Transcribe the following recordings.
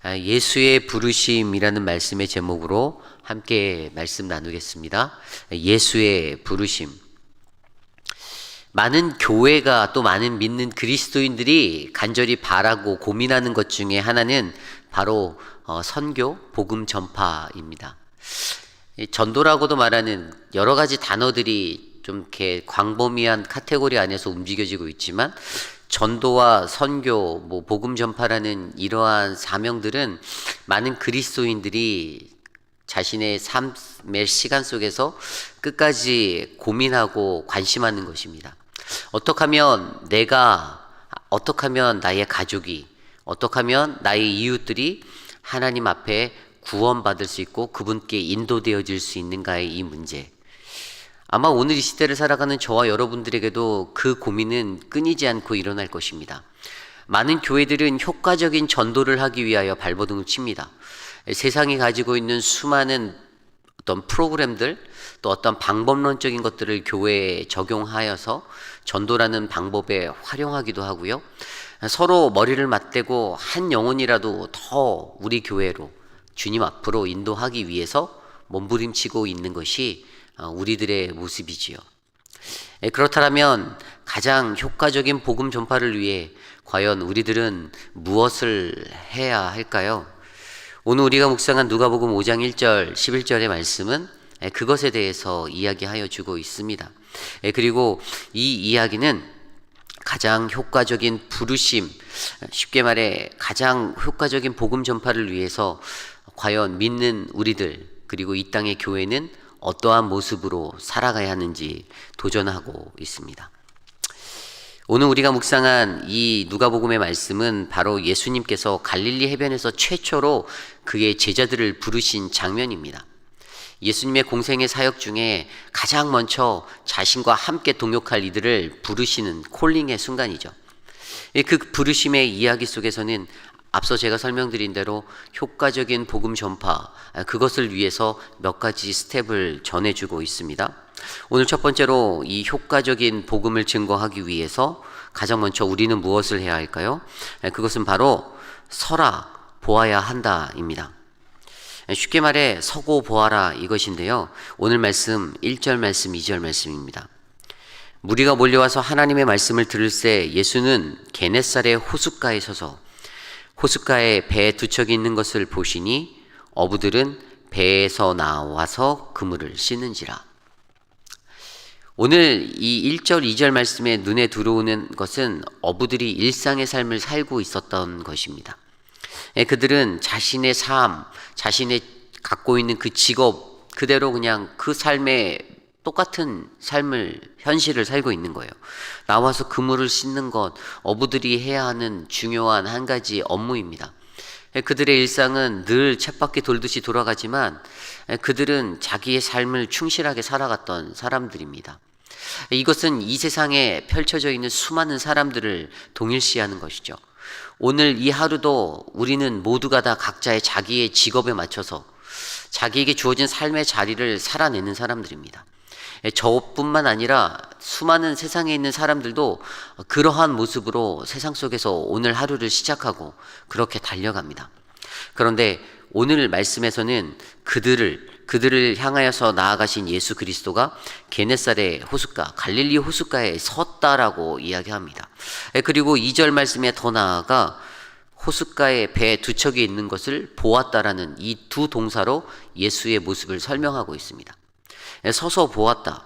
예수의 부르심이라는 말씀의 제목으로 함께 말씀 나누겠습니다. 예수의 부르심. 많은 교회가 또 많은 믿는 그리스도인들이 간절히 바라고 고민하는 것 중에 하나는 바로 선교, 복음 전파입니다. 전도라고도 말하는 여러 가지 단어들이 좀 이렇게 광범위한 카테고리 안에서 움직여지고 있지만 전도와 선교, 복음 전파라는 이러한 사명들은 많은 그리스도인들이 자신의 삶의 시간 속에서 끝까지 고민하고 관심하는 것입니다. 어떻게 하면 나의 가족이, 어떻게 하면 나의 이웃들이 하나님 앞에 구원받을 수 있고 그분께 인도되어질 수 있는가의 이 문제. 아마 오늘 이 시대를 살아가는 저와 여러분들에게도 그 고민은 끊이지 않고 일어날 것입니다. 많은 교회들은 효과적인 전도를 하기 위하여 발버둥을 칩니다. 세상이 가지고 있는 수많은 어떤 프로그램들, 또 어떤 방법론적인 것들을 교회에 적용하여서 전도라는 방법에 활용하기도 하고요. 서로 머리를 맞대고 한 영혼이라도 더 우리 교회로, 주님 앞으로 인도하기 위해서 몸부림치고 있는 것이 우리들의 모습이지요. 그렇다면 가장 효과적인 복음 전파를 위해 과연 우리들은 무엇을 해야 할까요? 오늘 우리가 묵상한 누가복음 5장 1절, 11절의 말씀은 그것에 대해서 이야기하여 주고 있습니다. 그리고 이 이야기는 가장 효과적인 부르심, 쉽게 말해 가장 효과적인 복음 전파를 위해서 과연 믿는 우리들, 그리고 이 땅의 교회는 어떠한 모습으로 살아가야 하는지 도전하고 있습니다. 오늘 우리가 묵상한 이 누가복음의 말씀은 바로 예수님께서 갈릴리 해변에서 최초로 그의 제자들을 부르신 장면입니다. 예수님의 공생의 사역 중에 가장 먼저 자신과 함께 동역할 이들을 부르시는 콜링의 순간이죠. 그 부르심의 이야기 속에서는 앞서 제가 설명드린 대로 효과적인 복음 전파, 그것을 위해서 몇 가지 스텝을 전해주고 있습니다. 오늘 첫 번째로 이 효과적인 복음을 증거하기 위해서 가장 먼저 우리는 무엇을 해야 할까요? 그것은 바로 서라, 보아야 한다입니다. 쉽게 말해 서고 보아라 이것인데요. 오늘 말씀 1절 말씀, 2절 말씀입니다. 무리가 몰려와서 하나님의 말씀을 들을새 예수는 게네사렛 호숫가에 서서 호숫가에 배 두 척이 있는 것을 보시니 어부들은 배에서 나와서 그물을 씻는지라. 오늘 이 1절, 2절 말씀에 눈에 들어오는 것은 어부들이 일상의 삶을 살고 있었던 것입니다. 그들은 자신의 삶, 자신의 갖고 있는 그 직업 그대로 그냥 그 삶에 똑같은 삶을, 현실을 살고 있는 거예요. 나와서 그물을 씻는 것, 어부들이 해야 하는 중요한 한 가지 업무입니다. 그들의 일상은 늘 쳇바퀴 돌듯이 돌아가지만 그들은 자기의 삶을 충실하게 살아갔던 사람들입니다. 이것은 이 세상에 펼쳐져 있는 수많은 사람들을 동일시하는 것이죠. 오늘 이 하루도 우리는 모두가 다 각자의 자기의 직업에 맞춰서 자기에게 주어진 삶의 자리를 살아내는 사람들입니다. 저뿐만 아니라 수많은 세상에 있는 사람들도 그러한 모습으로 세상 속에서 오늘 하루를 시작하고 그렇게 달려갑니다. 그런데 오늘 말씀에서는 그들을 향하여서 나아가신 예수 그리스도가 게네사렛 호숫가, 갈릴리 호숫가에 섰다라고 이야기합니다. 그리고 2절 말씀에 더 나아가 호숫가에 배 두 척이 있는 것을 보았다라는 이 두 동사로 예수의 모습을 설명하고 있습니다. 서서 보았다.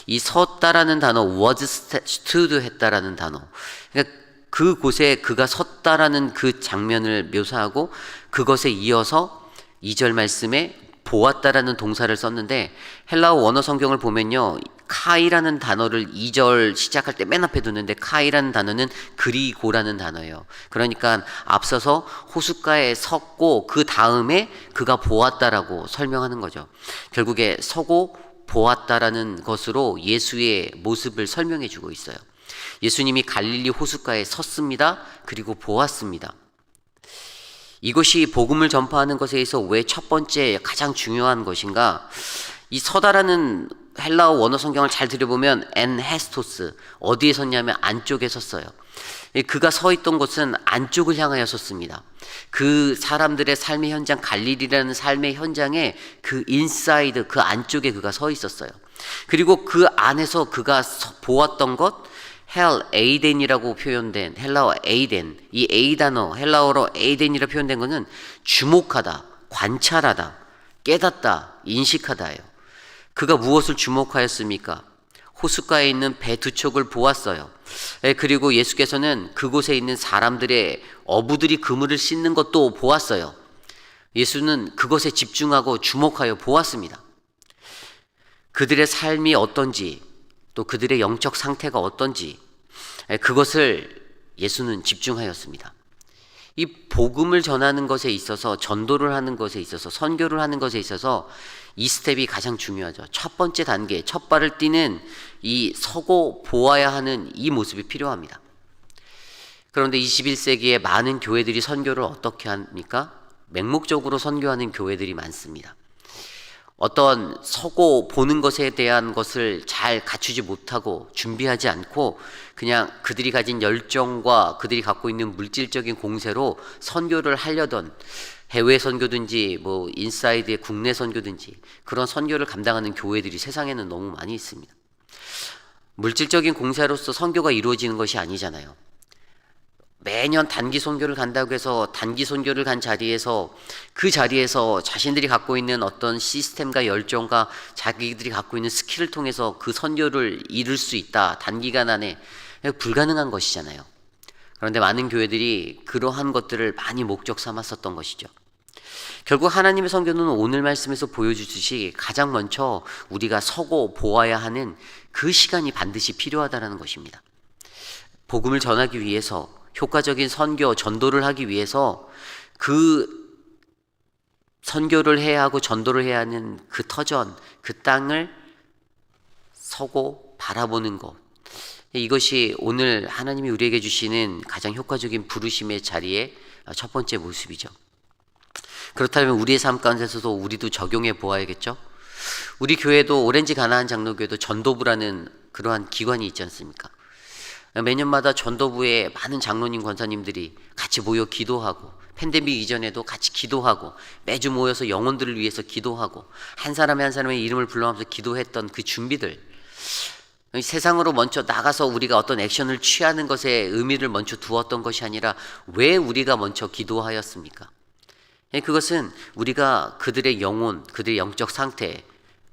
이 섰다라는 단어, was stood 했다라는 단어. 그러니까 그곳에 그가 섰다라는 그 장면을 묘사하고 그것에 이어서 2절 말씀에 보았다라는 동사를 썼는데 헬라어 원어 성경을 보면요. 카이라는 단어를 2절 시작할 때 맨 앞에 두는데 카이라는 단어는 그리고라는 단어예요. 그러니까 앞서서 호숫가에 섰고 그 다음에 그가 보았다라고 설명하는 거죠. 결국에 서고 보았다라는 것으로 예수의 모습을 설명해 주고 있어요. 예수님이 갈릴리 호숫가에 섰습니다. 그리고 보았습니다. 이것이 복음을 전파하는 것에 있어서 왜 첫 번째 가장 중요한 것인가? 이 서다라는 헬라어 원어 성경을 잘 들여보면 엔헤스토스, 어디에 섰냐면 안쪽에 섰어요. 그가 서 있던 곳은 안쪽을 향하여 섰습니다. 그 사람들의 삶의 현장, 갈릴리라는 삶의 현장에 그 인사이드, 그 안쪽에 그가 서 있었어요. 그리고 그 안에서 그가 보았던 것, 헬 에이덴이라고 표현된 헬라어 에이덴, 이 에이 단어 헬라어로 에이덴이라 표현된 것은 주목하다, 관찰하다, 깨닫다, 인식하다예요. 그가 무엇을 주목하였습니까? 호숫가에 있는 배 두 척을 보았어요. 그리고 예수께서는 그곳에 있는 사람들의 어부들이 그물을 씻는 것도 보았어요. 예수는 그것에 집중하고 주목하여 보았습니다. 그들의 삶이 어떤지, 또 그들의 영적 상태가 어떤지, 그것을 예수는 집중하였습니다. 이 복음을 전하는 것에 있어서, 전도를 하는 것에 있어서, 선교를 하는 것에 있어서 이 스텝이 가장 중요하죠. 첫 번째 단계, 첫 발을 띄는 이 서고 보아야 하는 이 모습이 필요합니다. 그런데 21세기에 많은 교회들이 선교를 어떻게 합니까? 맹목적으로 선교하는 교회들이 많습니다. 어떤 서고 보는 것에 대한 것을 잘 갖추지 못하고 준비하지 않고 그냥 그들이 가진 열정과 그들이 갖고 있는 물질적인 공세로 선교를 하려던, 해외 선교든지 뭐 인사이드의 국내 선교든지 그런 선교를 감당하는 교회들이 세상에는 너무 많이 있습니다. 물질적인 공세로서 선교가 이루어지는 것이 아니잖아요. 매년 단기 선교를 간다고 해서 단기 선교를 간 자리에서 그 자리에서 자신들이 갖고 있는 어떤 시스템과 열정과 자기들이 갖고 있는 스킬을 통해서 그 선교를 이룰 수 있다, 단기간 안에, 불가능한 것이잖아요. 그런데 많은 교회들이 그러한 것들을 많이 목적 삼았었던 것이죠. 결국 하나님의 선교는 오늘 말씀에서 보여주듯이 가장 먼저 우리가 서고 보아야 하는 그 시간이 반드시 필요하다는 것입니다. 복음을 전하기 위해서, 효과적인 선교, 전도를 하기 위해서 그 선교를 해야 하고 전도를 해야 하는 그 터전, 그 땅을 서고 바라보는 것, 이것이 오늘 하나님이 우리에게 주시는 가장 효과적인 부르심의 자리의 첫 번째 모습이죠. 그렇다면 우리의 삶 가운데서도 우리도 적용해 보아야겠죠. 우리 교회도, 오렌지 가나안 장로교회도 전도부라는 그러한 기관이 있지 않습니까? 매년마다 전도부에 많은 장로님, 권사님들이 같이 모여 기도하고, 팬데믹 이전에도 같이 기도하고, 매주 모여서 영혼들을 위해서 기도하고, 한 사람의 한 사람의 이름을 불러가면서 기도했던 그 준비들, 세상으로 먼저 나가서 우리가 어떤 액션을 취하는 것에 의미를 먼저 두었던 것이 아니라 왜 우리가 먼저 기도하였습니까? 그것은 우리가 그들의 영혼, 그들의 영적 상태,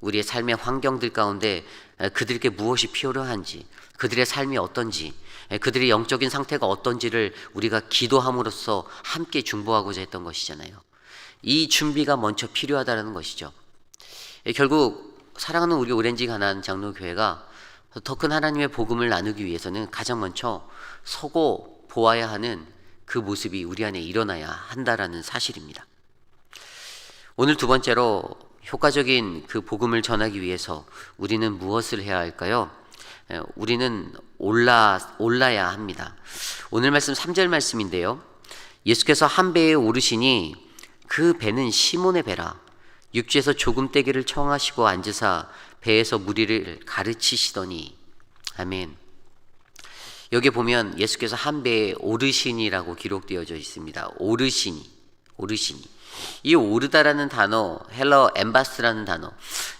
우리의 삶의 환경들 가운데 그들에게 무엇이 필요한지, 그들의 삶이 어떤지, 그들의 영적인 상태가 어떤지를 우리가 기도함으로써 함께 중보하고자 했던 것이잖아요. 이 준비가 먼저 필요하다는 것이죠. 결국 사랑하는 우리 오렌지 가나안 장로교회가 더 큰 하나님의 복음을 나누기 위해서는 가장 먼저 서고 보아야 하는 그 모습이 우리 안에 일어나야 한다라는 사실입니다. 오늘 두 번째로 효과적인 그 복음을 전하기 위해서 우리는 무엇을 해야 할까요? 우리는 올라야 합니다. 오늘 말씀 3절 말씀인데요. 예수께서 한 배에 오르시니 그 배는 시몬의 배라. 육지에서 조금 떼기를 청하시고 앉으사 배에서 무리를 가르치시더니. 아멘. 여기 보면 예수께서 한 배에 오르시니라고 기록되어져 있습니다. 오르시니. 이 오르다라는 단어, 헬러 엠바스라는 단어,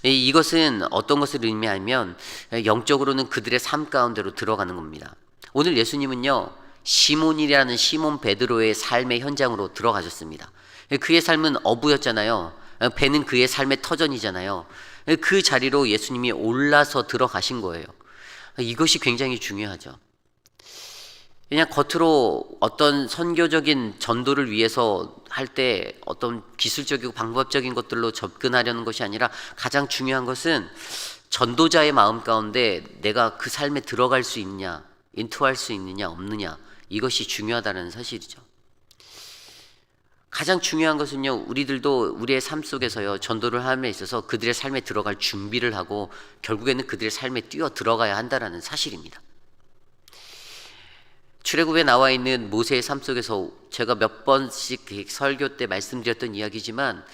이것은 어떤 것을 의미하면 영적으로는 그들의 삶 가운데로 들어가는 겁니다. 오늘 예수님은요, 시몬이라는 시몬 베드로의 삶의 현장으로 들어가셨습니다. 그의 삶은 어부였잖아요. 배는 그의 삶의 터전이잖아요. 그 자리로 예수님이 올라서 들어가신 거예요. 이것이 굉장히 중요하죠. 그냥 겉으로 어떤 선교적인 전도를 위해서 할 때 어떤 기술적이고 방법적인 것들로 접근하려는 것이 아니라 가장 중요한 것은 전도자의 마음 가운데 내가 그 삶에 들어갈 수 있냐, 인투할 수 있느냐 없느냐, 이것이 중요하다는 사실이죠. 가장 중요한 것은요, 우리들도 우리의 삶 속에서요, 전도를 함에 있어서 그들의 삶에 들어갈 준비를 하고 결국에는 그들의 삶에 뛰어 들어가야 한다는 사실입니다. 출애굽에 나와 있는 모세의 삶 속에서 제가 몇 번씩 설교 때 말씀드렸던 이야기지만,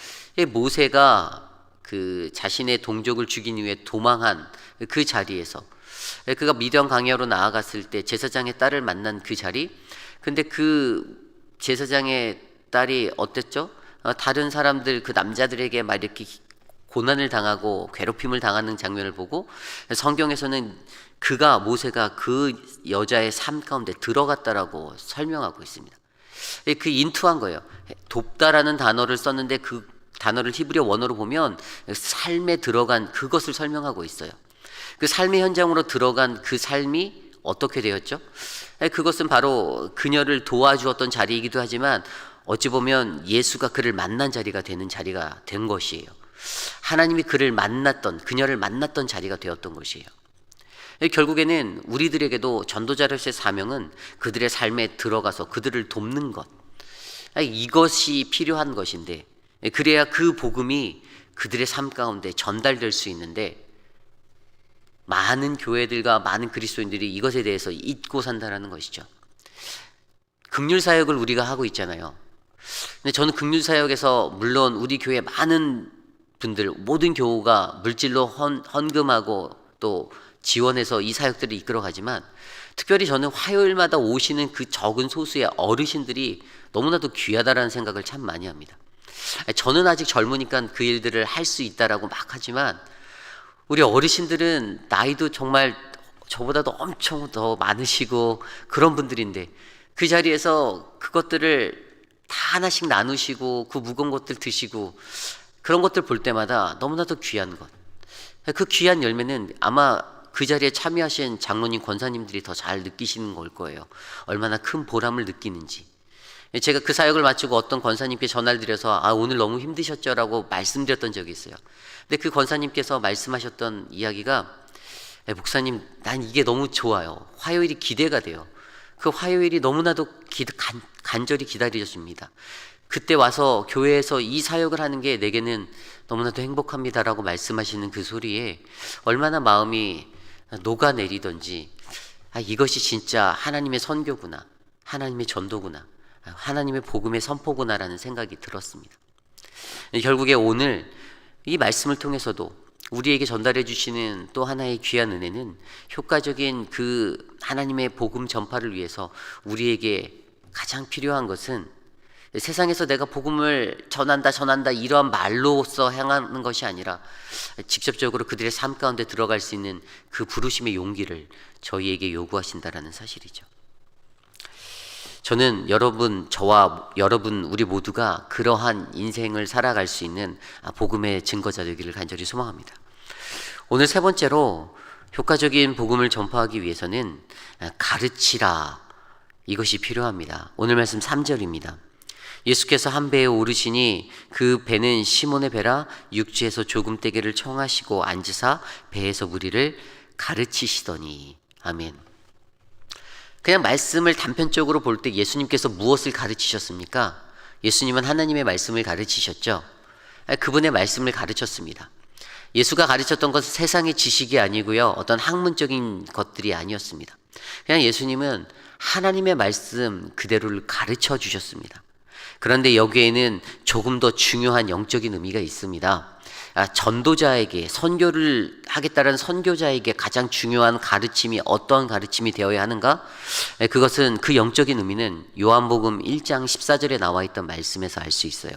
모세가 그 자신의 동족을 죽이기 위해 도망한 그 자리에서 그가 미디안 광야로 나아갔을 때 제사장의 딸을 만난 그 자리. 근데 그 제사장의 딸이 어땠죠? 다른 사람들 그 남자들에게 막 이렇게 고난을 당하고 괴롭힘을 당하는 장면을 보고 성경에서는 모세가 그 여자의 삶 가운데 들어갔다라고 설명하고 있습니다. 그 인투한 거예요. 돕다라는 단어를 썼는데 그 단어를 히브리어 원어로 보면 삶에 들어간 그것을 설명하고 있어요. 그 삶의 현장으로 들어간 그 삶이 어떻게 되었죠? 그것은 바로 그녀를 도와주었던 자리이기도 하지만 어찌 보면 예수가 그를 만난 자리가 되는 자리가 된 것이에요. 하나님이 그녀를 만났던 자리가 되었던 것이에요. 결국에는 우리들에게도 전도자로서의 사명은 그들의 삶에 들어가서 그들을 돕는 것, 이것이 필요한 것인데, 그래야 그 복음이 그들의 삶 가운데 전달될 수 있는데, 많은 교회들과 많은 그리스도인들이 이것에 대해서 잊고 산다는 것이죠. 긍휼사역을 우리가 하고 있잖아요. 근데 저는 긍휼사역에서 물론 우리 교회 많은 분들, 모든 교우가 물질로 헌금하고 또 지원해서 이 사역들을 이끌어가지만, 특별히 저는 화요일마다 오시는 그 적은 소수의 어르신들이 너무나도 귀하다라는 생각을 참 많이 합니다. 저는 아직 젊으니까 그 일들을 할 수 있다라고 막 하지만, 우리 어르신들은 나이도 정말 저보다도 엄청 더 많으시고 그런 분들인데, 그 자리에서 그것들을 다 하나씩 나누시고 그 무거운 것들 드시고 그런 것들 볼 때마다 너무나도 귀한 것, 그 귀한 열매는 아마 그 자리에 참여하신 장로님, 권사님들이 더 잘 느끼시는 걸 거예요. 얼마나 큰 보람을 느끼는지. 제가 그 사역을 마치고 어떤 권사님께 전화를 드려서 오늘 너무 힘드셨죠? 라고 말씀드렸던 적이 있어요. 근데 그 권사님께서 말씀하셨던 이야기가, 목사님, 난 이게 너무 좋아요. 화요일이 기대가 돼요. 그 화요일이 너무나도 간절히 기다려집니다. 그때 와서 교회에서 이 사역을 하는 게 내게는 너무나도 행복합니다라고 말씀하시는 그 소리에 얼마나 마음이 녹아내리던지, 이것이 진짜 하나님의 선교구나, 하나님의 전도구나, 하나님의 복음의 선포구나라는 생각이 들었습니다. 결국에 오늘 이 말씀을 통해서도 우리에게 전달해 주시는 또 하나의 귀한 은혜는, 효과적인 그 하나님의 복음 전파를 위해서 우리에게 가장 필요한 것은 세상에서 내가 복음을 전한다 이러한 말로써 행하는 것이 아니라 직접적으로 그들의 삶 가운데 들어갈 수 있는 그 부르심의 용기를 저희에게 요구하신다라는 사실이죠. 저는 저와 여러분, 우리 모두가 그러한 인생을 살아갈 수 있는 복음의 증거자 되기를 간절히 소망합니다. 오늘 세 번째로, 효과적인 복음을 전파하기 위해서는 가르치라, 이것이 필요합니다. 오늘 말씀 3절입니다. 예수께서 한 배에 오르시니 그 배는 시몬의 배라, 육지에서 조금 떼기를 청하시고 앉으사 배에서 무리를 가르치시더니. 아멘. 그냥 말씀을 단편적으로 볼 때 예수님께서 무엇을 가르치셨습니까? 예수님은 하나님의 말씀을 가르치셨죠. 그분의 말씀을 가르쳤습니다. 예수가 가르쳤던 것은 세상의 지식이 아니고요, 어떤 학문적인 것들이 아니었습니다. 그냥 예수님은 하나님의 말씀 그대로를 가르쳐 주셨습니다. 그런데 여기에는 조금 더 중요한 영적인 의미가 있습니다. 전도자에게, 선교를 하겠다는 선교자에게 가장 중요한 가르침이 어떤 가르침이 되어야 하는가? 그것은, 그 영적인 의미는 요한복음 1장 14절에 나와 있던 말씀에서 알 수 있어요.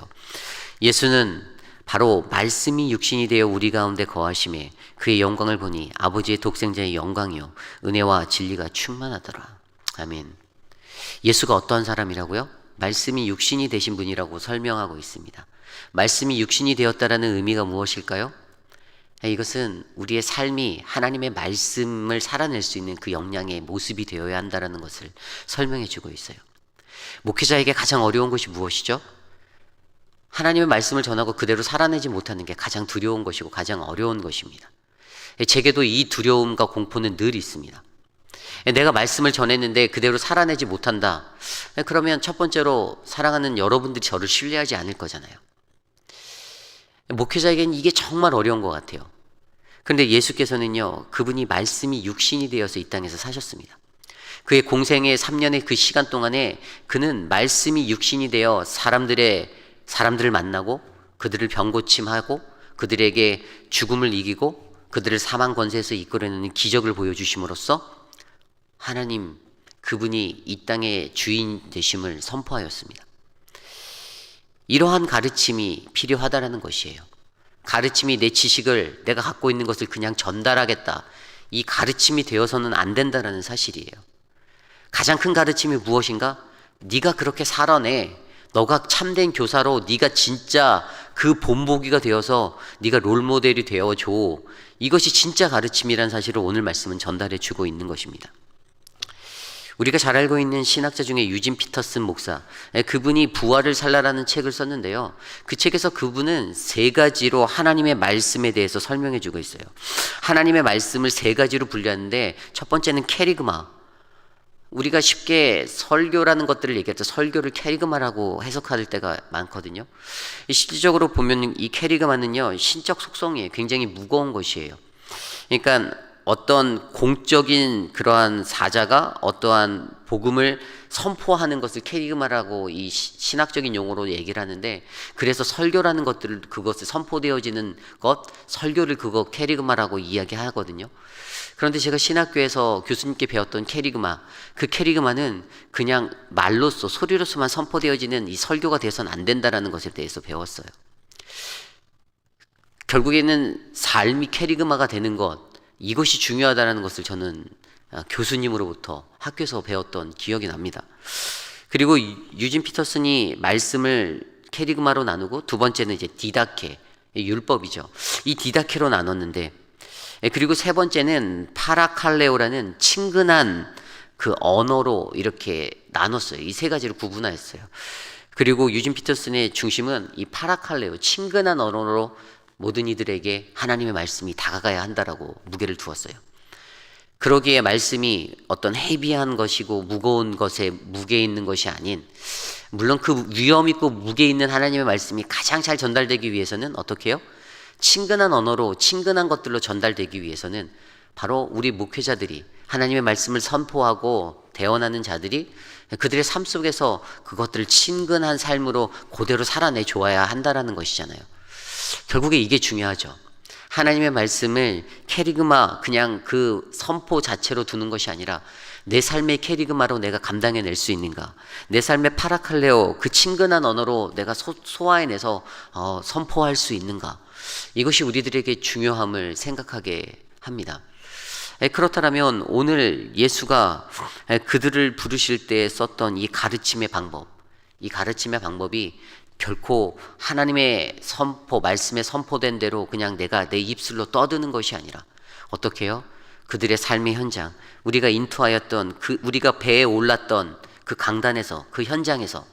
예수는 바로 말씀이 육신이 되어 우리 가운데 거하심에 그의 영광을 보니 아버지의 독생자의 영광이요 은혜와 진리가 충만하더라. 아멘. 예수가 어떠한 사람이라고요? 말씀이 육신이 되신 분이라고 설명하고 있습니다. 말씀이 육신이 되었다라는 의미가 무엇일까요? 이것은 우리의 삶이 하나님의 말씀을 살아낼 수 있는 그 역량의 모습이 되어야 한다는 것을 설명해 주고 있어요. 목회자에게 가장 어려운 것이 무엇이죠? 하나님의 말씀을 전하고 그대로 살아내지 못하는 게 가장 두려운 것이고 가장 어려운 것입니다. 제게도 이 두려움과 공포는 늘 있습니다. 내가 말씀을 전했는데 그대로 살아내지 못한다. 그러면 첫 번째로 사랑하는 여러분들이 저를 신뢰하지 않을 거잖아요. 목회자에게는 이게 정말 어려운 것 같아요. 그런데 예수께서는요, 그분이 말씀이 육신이 되어서 이 땅에서 사셨습니다. 그의 공생의 3년의 그 시간 동안에 그는 말씀이 육신이 되어 사람들을 만나고 그들을 병고침하고 그들에게 죽음을 이기고 그들을 사망 권세에서 이끌어내는 기적을 보여주심으로써 하나님 그분이 이 땅의 주인 되심을 선포하였습니다. 이러한 가르침이 필요하다라는 것이에요. 가르침이 내 지식을 내가 갖고 있는 것을 그냥 전달하겠다. 이 가르침이 되어서는 안 된다라는 사실이에요. 가장 큰 가르침이 무엇인가? 네가 그렇게 살아내. 너가 참된 교사로 네가 진짜 그 본보기가 되어서 네가 롤모델이 되어줘. 이것이 진짜 가르침이라는 사실을 오늘 말씀은 전달해 주고 있는 것입니다. 우리가 잘 알고 있는 신학자 중에 유진 피터슨 목사, 그분이 부활을 살라라는 책을 썼는데요. 그 책에서 그분은 3가지로 하나님의 말씀에 대해서 설명해 주고 있어요. 하나님의 말씀을 3가지로 분류하는데 첫 번째는 캐리그마. 우리가 쉽게 설교라는 것들을 얘기할 때 설교를 캐리그마라고 해석할 때가 많거든요. 실질적으로 보면 이 캐리그마는요, 신적 속성이에요. 굉장히 무거운 것이에요. 그러니까 어떤 공적인 그러한 사자가 어떠한 복음을 선포하는 것을 캐리그마라고 이 신학적인 용어로 얘기를 하는데, 그래서 설교라는 것들을 그것을 선포되어지는 것, 설교를 그거 캐리그마라고 이야기하거든요. 그런데 제가 신학교에서 교수님께 배웠던 캐리그마, 그 캐리그마는 그냥 말로써 소리로서만 선포되어지는 이 설교가 되어서는 안 된다라는 것에 대해서 배웠어요. 결국에는 삶이 캐리그마가 되는 것, 이것이 중요하다는 것을 저는 교수님으로부터 학교에서 배웠던 기억이 납니다. 그리고 유진 피터슨이 말씀을 캐리그마로 나누고, 두 번째는 이제 디다케, 율법이죠. 이 디다케로 나눴는데, 그리고 세 번째는 파라칼레오라는 친근한 그 언어로 이렇게 나눴어요. 이 3가지로 구분하였어요. 그리고 유진 피터슨의 중심은 이 파라칼레오, 친근한 언어로 모든 이들에게 하나님의 말씀이 다가가야 한다라고 무게를 두었어요. 그러기에 말씀이 어떤 헤비한 것이고 무거운 것에 무게 있는 것이 아닌, 물론 그 위험 있고 무게 있는 하나님의 말씀이 가장 잘 전달되기 위해서는 어떻게 해요? 친근한 언어로, 친근한 것들로 전달되기 위해서는 바로 우리 목회자들이 하나님의 말씀을 선포하고 대언하는 자들이 그들의 삶 속에서 그것들을 친근한 삶으로 그대로 살아내 줘야 한다라는 것이잖아요. 결국에 이게 중요하죠. 하나님의 말씀을 캐리그마, 그냥 그 선포 자체로 두는 것이 아니라 내 삶의 캐리그마로 내가 감당해낼 수 있는가, 내 삶의 파라칼레오, 그 친근한 언어로 내가 소화해내서 선포할 수 있는가, 이것이 우리들에게 중요함을 생각하게 합니다. 그렇다면 오늘 예수가 그들을 부르실 때 썼던 이 가르침의 방법, 이 가르침의 방법이 결코 하나님의 선포, 말씀에 선포된 대로 그냥 내가 내 입술로 떠드는 것이 아니라 어떻게 해요? 그들의 삶의 현장, 우리가 인투하였던 우리가 배에 올랐던 그 강단에서, 그 현장에서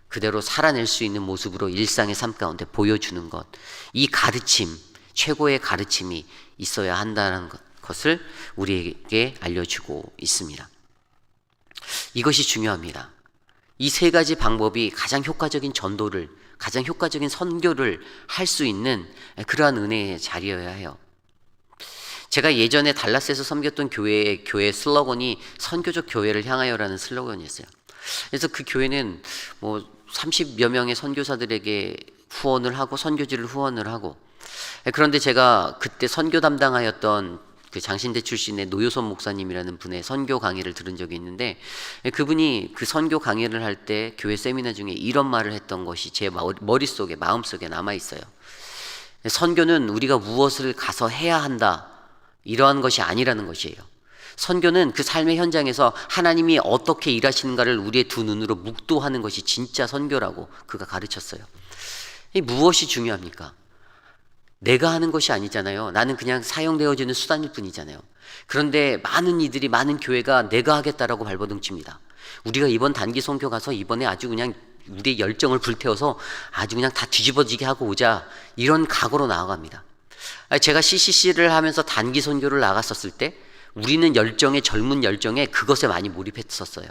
그대로 살아낼 수 있는 모습으로 일상의 삶 가운데 보여주는 것, 이 가르침, 최고의 가르침이 있어야 한다는 것을 우리에게 알려주고 있습니다. 이것이 중요합니다. 이 3가지 방법이 가장 효과적인 전도를, 가장 효과적인 선교를 할 수 있는 그러한 은혜의 자리여야 해요. 제가 예전에 달라스에서 섬겼던 교회 슬로건이 선교적 교회를 향하여라는 슬로건이었어요. 그래서 그 교회는 30여 명의 선교사들에게 후원을 하고 선교지를 후원을 하고, 그런데 제가 그때 선교 담당하였던 그 장신대 출신의 노효선 목사님이라는 분의 선교 강의를 들은 적이 있는데, 그분이 그 선교 강의를 할 때 교회 세미나 중에 이런 말을 했던 것이 제 머릿속에, 마음속에 남아있어요. 선교는 우리가 무엇을 가서 해야 한다, 이러한 것이 아니라는 것이에요. 선교는 그 삶의 현장에서 하나님이 어떻게 일하시는가를 우리의 두 눈으로 묵도하는 것이 진짜 선교라고 그가 가르쳤어요. 이 무엇이 중요합니까? 내가 하는 것이 아니잖아요. 나는 그냥 사용되어지는 수단일 뿐이잖아요. 그런데 많은 이들이, 많은 교회가 내가 하겠다라고 발버둥칩니다. 우리가 이번 단기 선교 가서 이번에 아주 그냥 우리의 열정을 불태워서 아주 그냥 다 뒤집어지게 하고 오자, 이런 각오로 나아갑니다. 제가 CCC를 하면서 단기 선교를 나갔었을 때 우리는 열정에, 젊은 열정에 그것에 많이 몰입했었어요.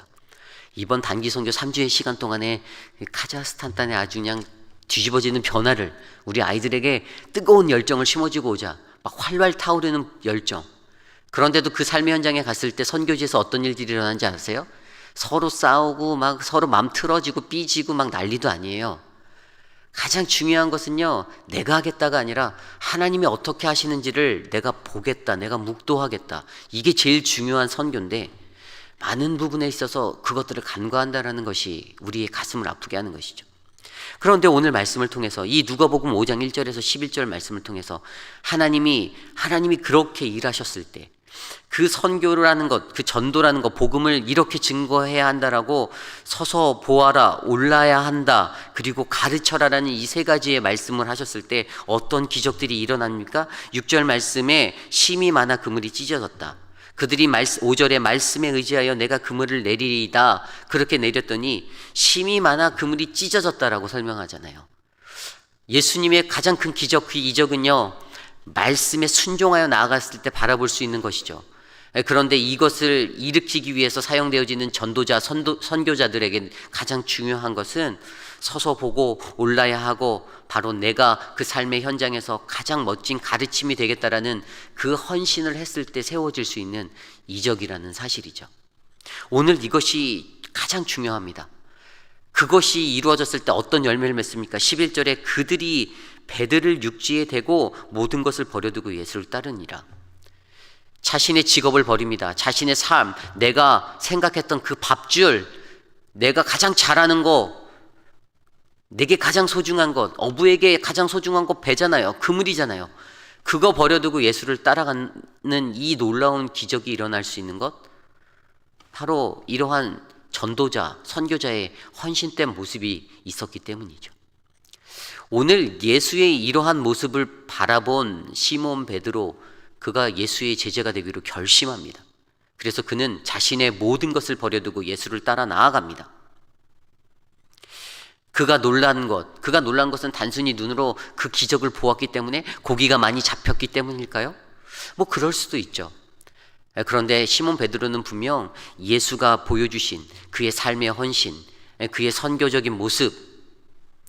이번 단기 선교 3주의 시간 동안에 카자흐스탄 땅에 아주 그냥 뒤집어지는 변화를, 우리 아이들에게 뜨거운 열정을 심어주고 오자, 막 활활 타오르는 열정. 그런데도 그 삶의 현장에 갔을 때 선교지에서 어떤 일들이 일어나는지 아세요? 서로 싸우고 막 서로 맘 틀어지고 삐지고 막 난리도 아니에요. 가장 중요한 것은요, 내가 하겠다가 아니라 하나님이 어떻게 하시는지를 내가 보겠다, 내가 묵도하겠다. 이게 제일 중요한 선교인데 많은 부분에 있어서 그것들을 간과한다라는 것이 우리의 가슴을 아프게 하는 것이죠. 그런데 오늘 말씀을 통해서 이 누가복음 5장 1절에서 11절 말씀을 통해서 하나님이 그렇게 일하셨을 때 그 선교라는 것, 그 전도라는 것, 복음을 이렇게 증거해야 한다라고 서서 보아라, 올라야 한다, 그리고 가르쳐라라는 이 세 가지의 말씀을 하셨을 때 어떤 기적들이 일어납니까? 6절 말씀에 심이 많아 그물이 찢어졌다. 그들이 5절의 말씀에 의지하여 내가 그물을 내리리이다. 그렇게 내렸더니 심이 많아 그물이 찢어졌다라고 설명하잖아요. 예수님의 가장 큰 기적, 그 이적은요, 말씀에 순종하여 나아갔을 때 바라볼 수 있는 것이죠. 그런데 이것을 일으키기 위해서 사용되어지는 전도자, 선교자들에게 가장 중요한 것은 서서 보고 올라야 하고 바로 내가 그 삶의 현장에서 가장 멋진 가르침이 되겠다라는 그 헌신을 했을 때 세워질 수 있는 이적이라는 사실이죠. 오늘 이것이 가장 중요합니다. 그것이 이루어졌을 때 어떤 열매를 맺습니까? 11절에 그들이 배들을 육지에 대고 모든 것을 버려두고 예수를 따르니라. 자신의 직업을 버립니다. 자신의 삶, 내가 생각했던 그 밥줄, 내가 가장 잘하는 거, 내게 가장 소중한 것, 어부에게 가장 소중한 것 배잖아요. 그물이잖아요. 그거 버려두고 예수를 따라가는 이 놀라운 기적이 일어날 수 있는 것, 바로 이러한 전도자, 선교자의 헌신된 모습이 있었기 때문이죠. 오늘 예수의 이러한 모습을 바라본 시몬 베드로, 그가 예수의 제자가 되기로 결심합니다. 그래서 그는 자신의 모든 것을 버려두고 예수를 따라 나아갑니다. 그가 놀란 것은 단순히 눈으로 그 기적을 보았기 때문에 고기가 많이 잡혔기 때문일까요? 뭐 그럴 수도 있죠. 그런데 시몬 베드로는 분명 예수가 보여주신 그의 삶의 헌신, 그의 선교적인 모습,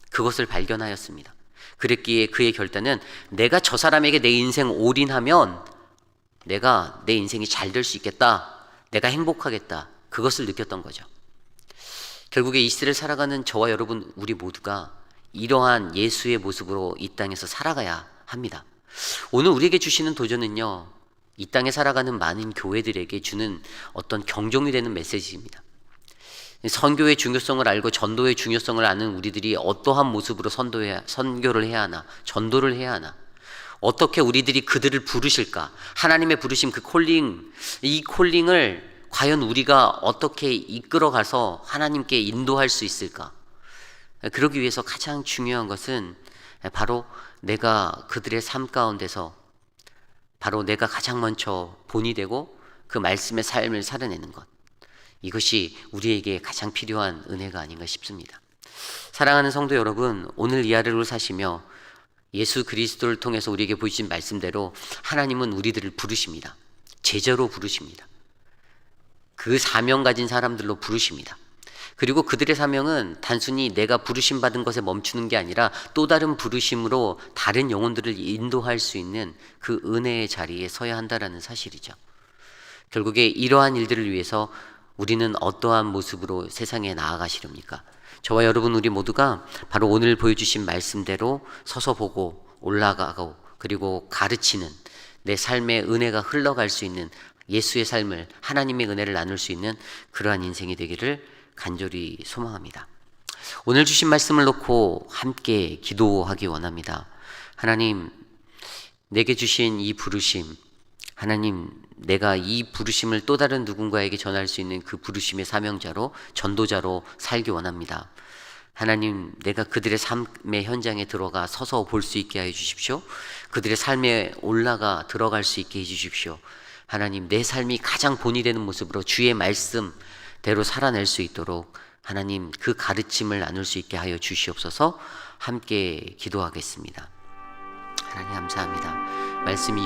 그것을 발견하였습니다. 그랬기에 그의 결단은 내가 저 사람에게 내 인생 올인하면 내가 내 인생이 잘 될 수 있겠다, 내가 행복하겠다, 그것을 느꼈던 거죠. 결국에 이 시대를 살아가는 저와 여러분, 우리 모두가 이러한 예수의 모습으로 이 땅에서 살아가야 합니다. 오늘 우리에게 주시는 도전은요, 이 땅에 살아가는 많은 교회들에게 주는 어떤 경종이 되는 메시지입니다. 선교의 중요성을 알고 전도의 중요성을 아는 우리들이 어떠한 모습으로 선교를 해야 하나, 전도를 해야 하나, 어떻게 우리들이 그들을 부르실까, 하나님의 부르심, 그 콜링, 이 콜링을 과연 우리가 어떻게 이끌어가서 하나님께 인도할 수 있을까? 그러기 위해서 가장 중요한 것은 바로 내가 그들의 삶 가운데서 바로 내가 가장 먼저 본이 되고 그 말씀의 삶을 살아내는 것, 이것이 우리에게 가장 필요한 은혜가 아닌가 싶습니다. 사랑하는 성도 여러분, 오늘 이 하루를 사시며 예수 그리스도를 통해서 우리에게 보이신 말씀대로 하나님은 우리들을 부르십니다. 제자로 부르십니다. 그 사명 가진 사람들로 부르십니다. 그리고 그들의 사명은 단순히 내가 부르심 받은 것에 멈추는 게 아니라 또 다른 부르심으로 다른 영혼들을 인도할 수 있는 그 은혜의 자리에 서야 한다는 사실이죠. 결국에 이러한 일들을 위해서 우리는 어떠한 모습으로 세상에 나아가시렵니까? 저와 여러분, 우리 모두가 바로 오늘 보여주신 말씀대로 서서 보고 올라가고 그리고 가르치는, 내 삶의 은혜가 흘러갈 수 있는 예수의 삶을, 하나님의 은혜를 나눌 수 있는 그러한 인생이 되기를 간절히 소망합니다. 오늘 주신 말씀을 놓고 함께 기도하기 원합니다. 하나님, 내게 주신 이 부르심, 하나님, 내가 이 부르심을 또 다른 누군가에게 전할 수 있는 그 부르심의 사명자로, 전도자로 살기 원합니다. 하나님, 내가 그들의 삶의 현장에 들어가 서서 볼 수 있게 해 주십시오. 그들의 삶에 올라가 들어갈 수 있게 해 주십시오. 하나님, 내 삶이 가장 본이 되는 모습으로 주의 말씀대로 살아낼 수 있도록 하나님, 그 가르침을 나눌 수 있게 하여 주시옵소서. 함께 기도하겠습니다. 하나님 감사합니다. 말씀이